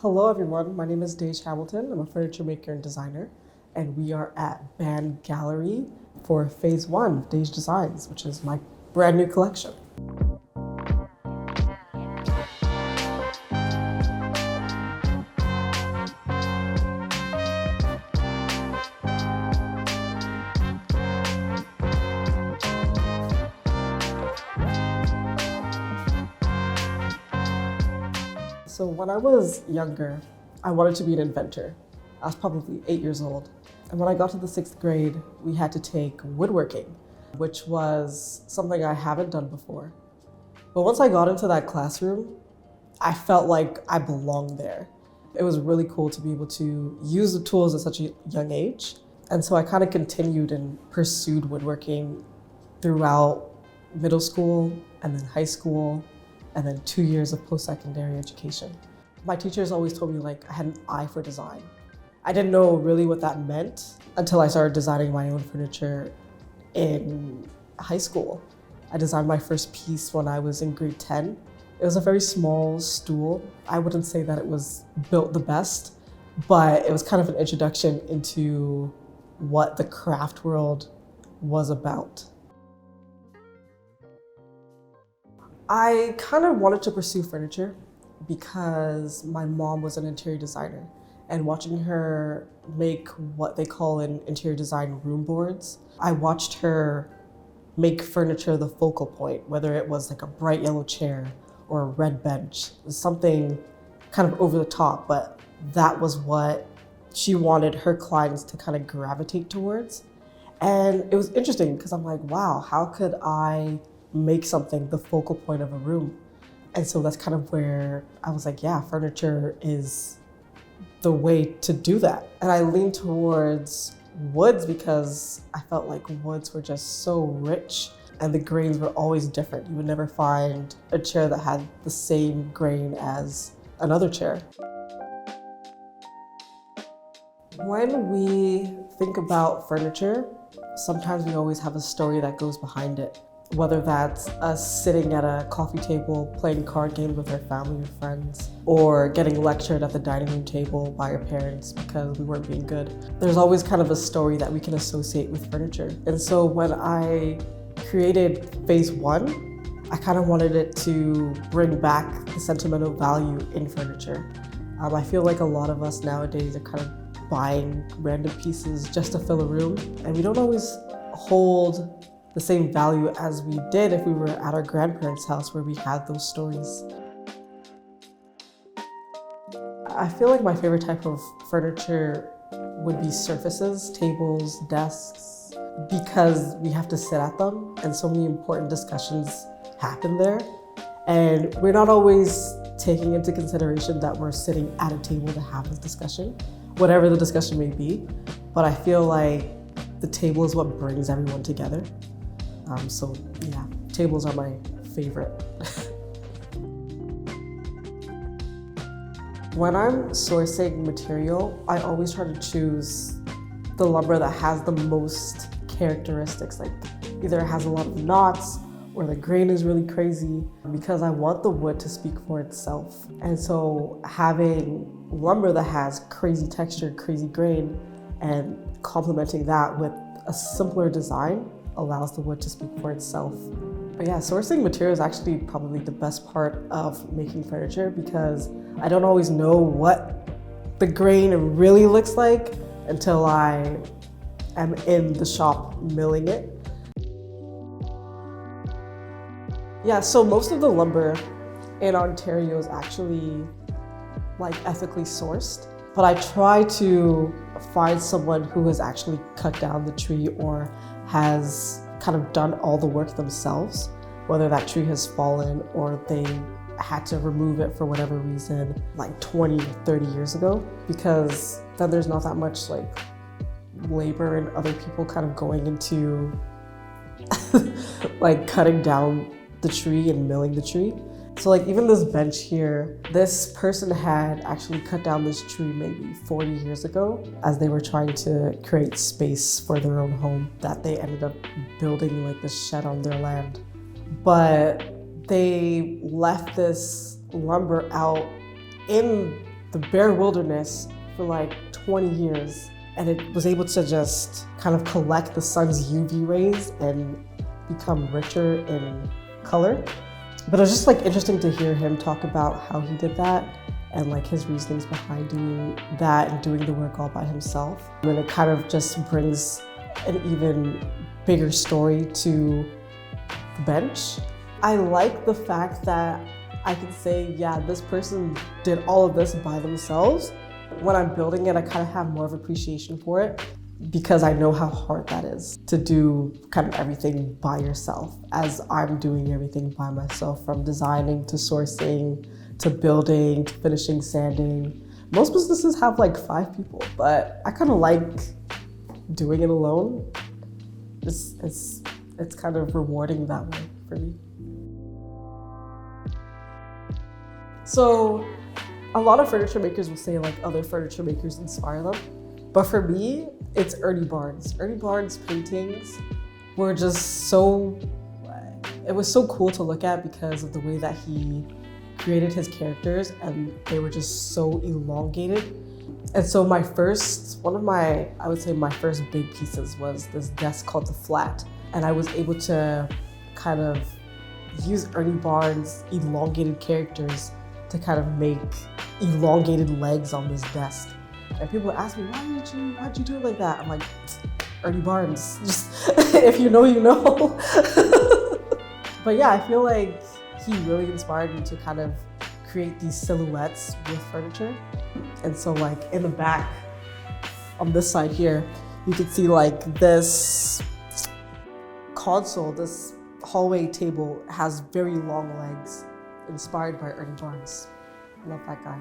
Hello everyone, my name is Daej Hamilton. I'm a furniture maker and designer, and we are at Band Gallery for phase one of Daej Designs, which is my brand new collection. So when I was younger, I wanted to be an inventor. I was probably 8 years old. And when I got to the 6th grade, we had to take woodworking, which was something I haven't done before. But once I got into that classroom, I felt like I belonged there. It was really cool to be able to use the tools at such a young age. And so I kind of continued and pursued woodworking throughout middle school and then high school, and then 2 years of post-secondary education. My teachers always told me I had an eye for design. I didn't know really what that meant until I started designing my own furniture in high school. I designed my first piece when I was in grade 10. It was a very small stool. I wouldn't say that it was built the best, but it was kind of an introduction into what the craft world was about. I kind of wanted to pursue furniture because my mom was an interior designer, and watching her make what they call in interior design room boards, I watched her make furniture the focal point, whether it was like a bright yellow chair or a red bench, something kind of over the top, but that was what she wanted her clients to kind of gravitate towards. And it was interesting because I'm like, wow, how could I make something the focal point of a room? And so that's kind of where I was like, yeah, furniture is the way to do that. And I leaned towards woods because I felt like woods were just so rich and the grains were always different. You would never find a chair that had the same grain as another chair. When we think about furniture, sometimes we always have a story that goes behind it. Whether that's us sitting at a coffee table playing card games with our family or friends, or getting lectured at the dining room table by our parents because we weren't being good. There's always kind of a story that we can associate with furniture. And so when I created phase one, I kind of wanted it to bring back the sentimental value in furniture. I feel like a lot of us nowadays are kind of buying random pieces just to fill a room, and we don't always hold the same value as we did if we were at our grandparents' house where we had those stories. I feel like my favorite type of furniture would be surfaces, tables, desks, because we have to sit at them and so many important discussions happen there. And we're not always taking into consideration that we're sitting at a table to have this discussion, whatever the discussion may be. But I feel like the table is what brings everyone together. So yeah, tables are my favorite. When I'm sourcing material, I always try to choose the lumber that has the most characteristics, like either it has a lot of knots or the grain is really crazy, because I want the wood to speak for itself. And so having lumber that has crazy texture, crazy grain, and complementing that with a simpler design allows the wood to speak for itself. But yeah, sourcing material is actually probably the best part of making furniture because I don't always know what the grain really looks like until I am in the shop milling it. Yeah, so most of the lumber in Ontario is actually ethically sourced, but I try to find someone who has actually cut down the tree or has kind of done all the work themselves, whether that tree has fallen or they had to remove it for whatever reason 20 or 30 years ago, because then there's not that much labor and other people kind of going into cutting down the tree and milling the tree. So even this bench here, this person had actually cut down this tree maybe 40 years ago as they were trying to create space for their own home that they ended up building this shed on their land. But they left this lumber out in the bare wilderness for like 20 years, and it was able to just kind of collect the sun's UV rays and become richer in color. But it was just like interesting to hear him talk about how he did that and like his reasonings behind doing that and doing the work all by himself. And then it kind of just brings an even bigger story to the bench. I like the fact that I can say, yeah, this person did all of this by themselves. When I'm building it, I kind of have more of appreciation for it because I know how hard that is to do kind of everything by yourself, as I'm doing everything by myself, from designing to sourcing to building to finishing sanding. Most businesses have like 5 people, but I kind of like doing it alone. It's kind of rewarding that way for me. So a lot of furniture makers will say like other furniture makers inspire them. But for me, it's Ernie Barnes. Ernie Barnes' paintings were just it was so cool to look at because of the way that he created his characters, and they were just so elongated. And so I would say my first big pieces was this desk called the Flat. And I was able to kind of use Ernie Barnes' elongated characters to kind of make elongated legs on this desk. And people would ask me, why'd you do it like that? I'm like, Ernie Barnes, just if you know, you know. But yeah, I feel like he really inspired me to kind of create these silhouettes with furniture. And so like in the back, on this side here, you can see like this console, this hallway table has very long legs, inspired by Ernie Barnes. Love that guy.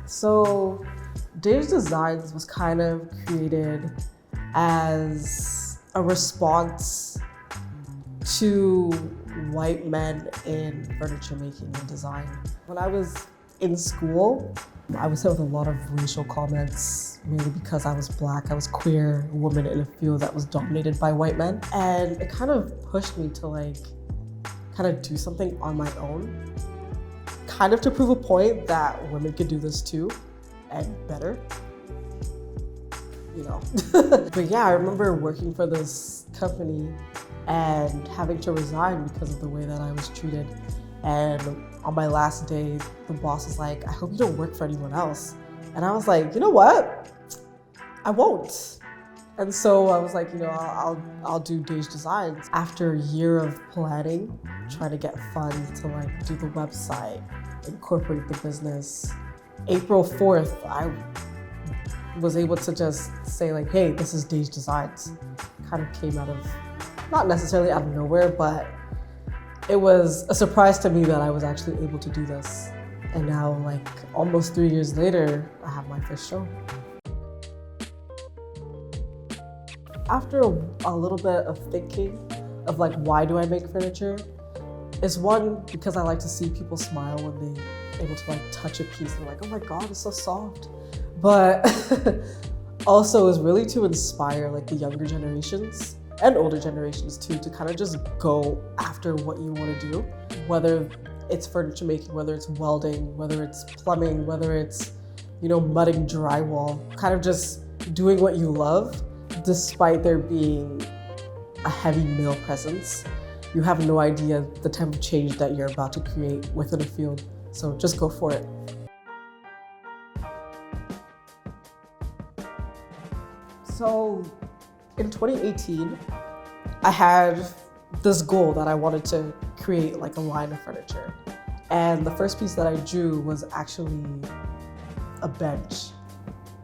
So Daej Designs was kind of created as a response to white men in furniture making and design. When I was in school, I was hit with a lot of racial comments, mainly because I was Black, I was queer, a woman in a field that was dominated by white men. And it kind of pushed me to like, kind of do something on my own, kind of to prove a point that women could do this too, and better, you know. But yeah, I remember working for this company and having to resign because of the way that I was treated. And on my last day, the boss was like, I hope you don't work for anyone else. And I was like, you know what? I won't. And so I was like, you know, I'll do Daej Designs. After a year of planning, trying to get funds to like do the website, incorporate the business, April 4th, I was able to just say like, hey, this is Daej Designs. Kind of came out of, not necessarily out of nowhere, but it was a surprise to me that I was actually able to do this. And now, like almost 3 years later, I have my first show. After a little bit of thinking of like, why do I make furniture? Is one, because I like to see people smile when they're able to like touch a piece and they're like, oh my God, it's so soft. But also is really to inspire like the younger generations and older generations too, to kind of just go after what you want to do, whether it's furniture making, whether it's welding, whether it's plumbing, whether it's, you know, mudding drywall, kind of just doing what you love, despite there being a heavy male presence. You have no idea the type of change that you're about to create within a field. So just go for it. So in 2018, I had this goal that I wanted to create like a line of furniture. And the first piece that I drew was actually a bench.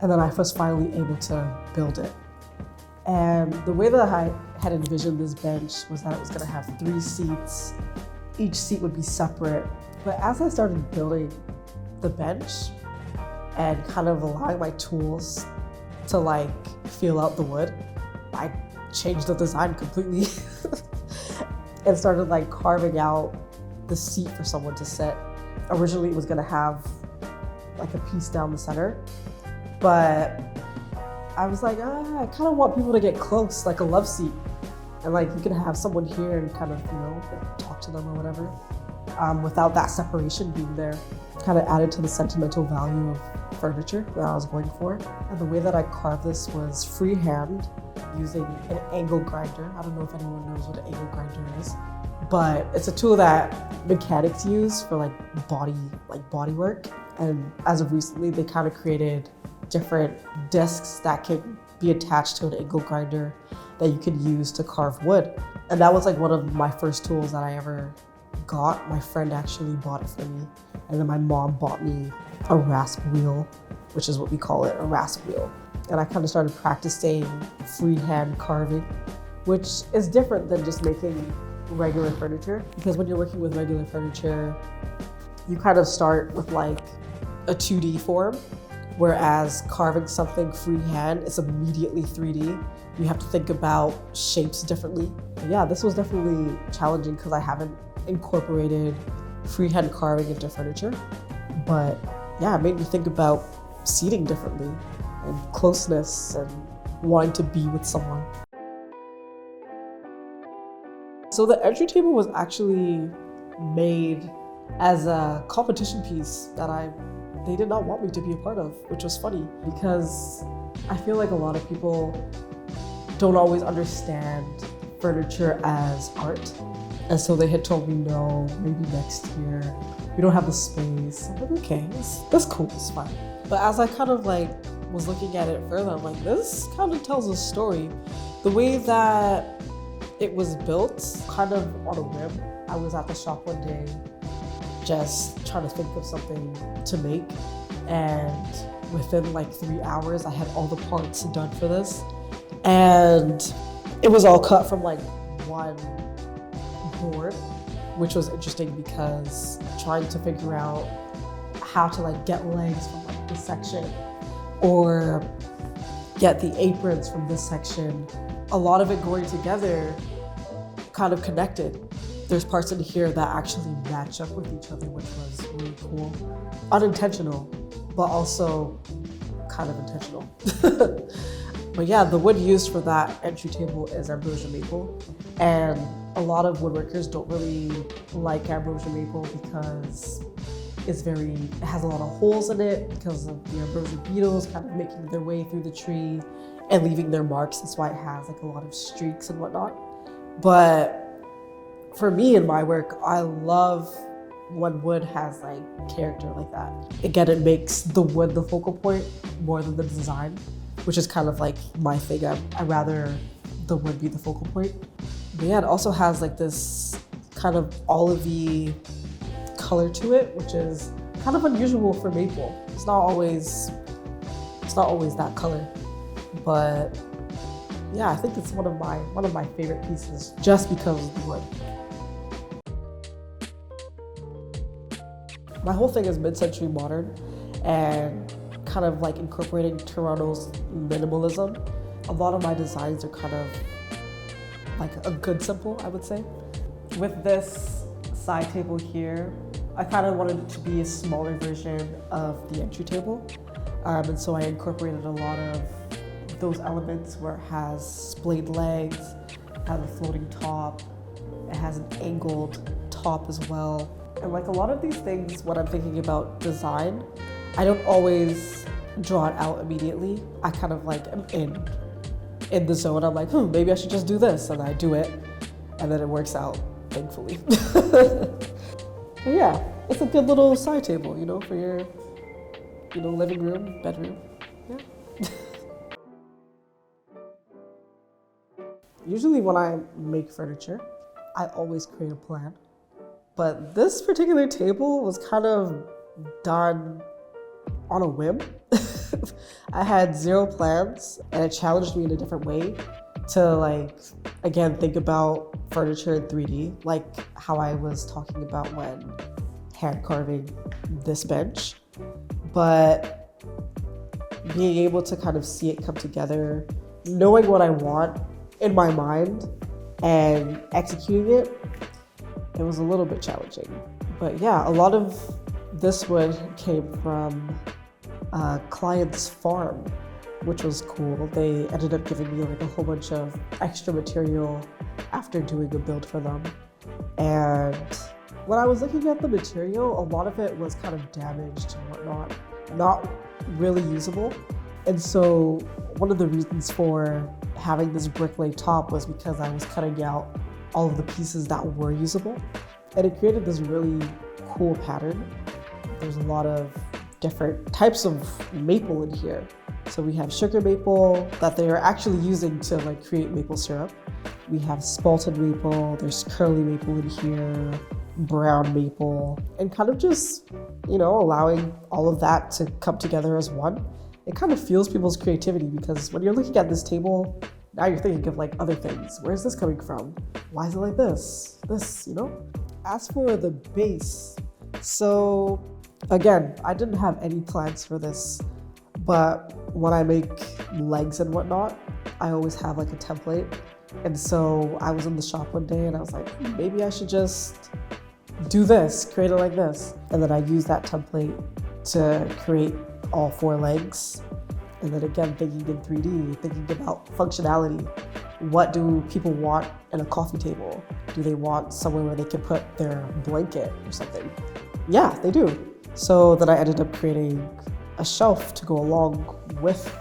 And then I was finally able to build it. And the way that I had envisioned this bench was that it was gonna have 3 seats. Each seat would be separate. But as I started building the bench and kind of allowing my tools to like feel out the wood, I changed the design completely and started like carving out the seat for someone to sit. Originally it was gonna have like a piece down the center, but I was like, I kind of want people to get close, like a love seat. And like you can have someone here and kind of, you know, talk to them or whatever. without that separation being there. Kind of added to the sentimental value of furniture that I was going for. And the way that I carved this was freehand using an angle grinder. I don't know if anyone knows what an angle grinder is, but it's a tool that mechanics use for body work. And as of recently, they kind of created different discs that can be attached to an angle grinder that you can use to carve wood. And that was like one of my first tools that I ever got. My friend actually bought it for me. And then my mom bought me a rasp wheel, which is what we call it, a rasp wheel. And I kind of started practicing freehand carving, which is different than just making regular furniture. Because when you're working with regular furniture, you kind of start with like a 2D form, whereas carving something freehand is immediately 3D. You have to think about shapes differently. But yeah, this was definitely challenging because I haven't incorporated freehand carving into furniture. But yeah, it made me think about seating differently and closeness and wanting to be with someone. So the entry table was actually made as a competition piece that they did not want me to be a part of, which was funny because I feel like a lot of people don't always understand furniture as art. And so they had told me, no, maybe next year. We don't have the space. I'm like, okay, that's cool, it's fine. But as I kind of like was looking at it further, I'm like, this kind of tells a story. The way that it was built, kind of on a whim. I was at the shop one day just trying to think of something to make. And within like 3 hours, I had all the parts done for this. And it was all cut from like one board, which was interesting because trying to figure out how to like get legs from like this section or get the aprons from this section, a lot of it going together kind of connected. There's parts in here that actually match up with each other, which was really cool. Unintentional, but also kind of intentional. But yeah, the wood used for that entry table is ambrosia maple. And a lot of woodworkers don't really like ambrosia maple because it has a lot of holes in it because of the ambrosia beetles kind of making their way through the tree and leaving their marks. That's why it has like a lot of streaks and whatnot. But for me in my work, I love when wood has like character like that. Again, it makes the wood the focal point more than the design, which is kind of like my thing. I'd rather the wood be the focal point. But yeah, it also has like this kind of olivey color to it, which is kind of unusual for maple. It's not always that color. But yeah, I think it's one of my favorite pieces just because of the wood. My whole thing is mid-century modern and kind of like incorporating Toronto's minimalism. A lot of my designs are kind of like a good simple, I would say. With this side table here, I kind of wanted it to be a smaller version of the entry table. And so I incorporated a lot of those elements where it has splayed legs, it has a floating top, it has an angled top as well. And like a lot of these things, when I'm thinking about design, I don't always draw it out immediately. I kind of like am in the zone. I'm like, maybe I should just do this. And I do it. And then it works out, thankfully. But yeah, it's a good little side table, for your, living room, bedroom. Yeah. Usually when I make furniture, I always create a plan. But this particular table was kind of done on a whim. I had 0 plans and it challenged me in a different way to again, think about furniture in 3D, like how I was talking about when hand carving this bench. But being able to kind of see it come together, knowing what I want in my mind and executing it, it was a little bit challenging. But yeah, a lot of this wood came from a client's farm, which was cool. They ended up giving me a whole bunch of extra material after doing a build for them. And When I was looking at the material, a lot of it was kind of damaged and whatnot, not really usable. And so one of the reasons for having this brick laid top was because I was cutting out all of the pieces that were usable. And it created this really cool pattern. There's a lot of different types of maple in here. So we have sugar maple that they are actually using to like create maple syrup. We have spalted maple, there's curly maple in here, brown maple, and kind of just, allowing all of that to come together as one. It kind of fuels people's creativity because when you're looking at this table, now you're thinking of like other things. Where's this coming from? Why is it like this? As for the base, so again, I didn't have any plans for this, but when I make legs and whatnot, I always have like a template. And so I was in the shop one day and I was like, maybe I should just do this, create it like this. And then I used that template to create all 4 legs. And then again, thinking in 3D, thinking about functionality. What do people want in a coffee table? Do they want somewhere where they can put their blanket or something? Yeah, they do. So then I ended up creating a shelf to go along with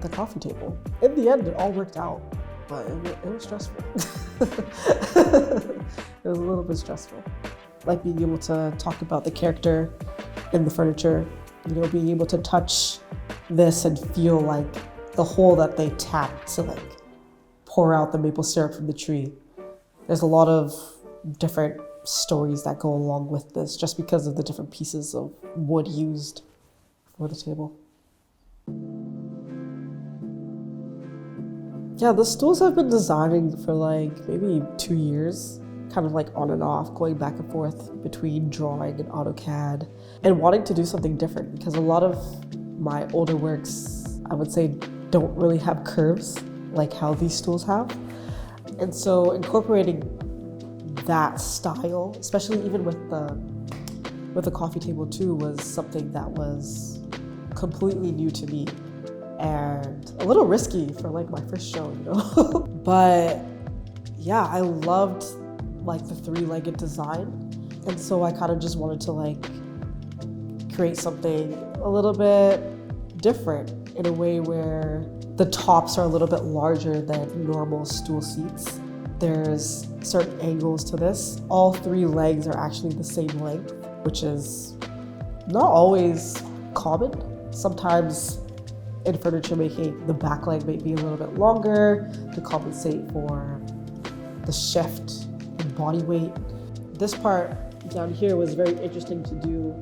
the coffee table. In the end, it all worked out, but it was stressful. It was a little bit stressful. Like being able to talk about the character in the furniture, being able to touch this and feel like the hole that they tapped to like pour out the maple syrup from the tree. There's a lot of different stories that go along with this just because of the different pieces of wood used for the table. Yeah, the stools I've been designing for like maybe 2 years, kind of like on and off, going back and forth between drawing and AutoCAD and wanting to do something different because a lot of my older works, I would say, don't really have curves like how these stools have. And so incorporating that style, especially even with the coffee table too, was something that was completely new to me and a little risky for like my first show, But yeah, I loved like the 3-legged design. And so I kind of just wanted to like create something a little bit different in a way where the tops are a little bit larger than normal stool seats. There's certain angles to this. All 3 legs are actually the same length, which is not always common. Sometimes in furniture making, the back leg may be a little bit longer to compensate for the shift in body weight. This part down here was very interesting to do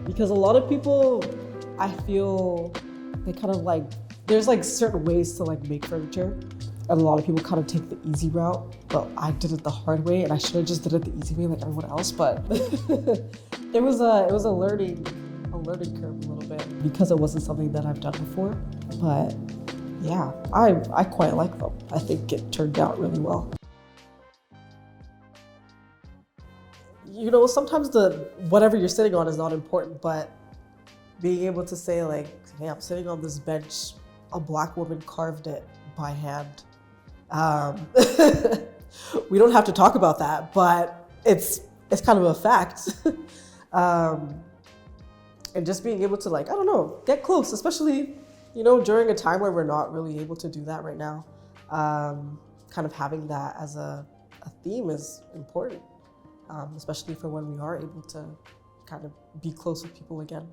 because a lot of people, I feel, they kind of like, there's like certain ways to like make furniture. And a lot of people kind of take the easy route, but I did it the hard way, and I should have just did it the easy way like everyone else. But it was a learning curve a little bit because it wasn't something that I've done before. But yeah, I quite like them. I think it turned out really well. Sometimes whatever you're sitting on is not important, but being able to say like, hey, I'm sitting on this bench, a Black woman carved it by hand. We don't have to talk about that, but it's kind of a fact. And just being able to like, I don't know, get close, especially, during a time where we're not really able to do that right now. Kind of having that as a theme is important, especially for when we are able to kind of be close with people again.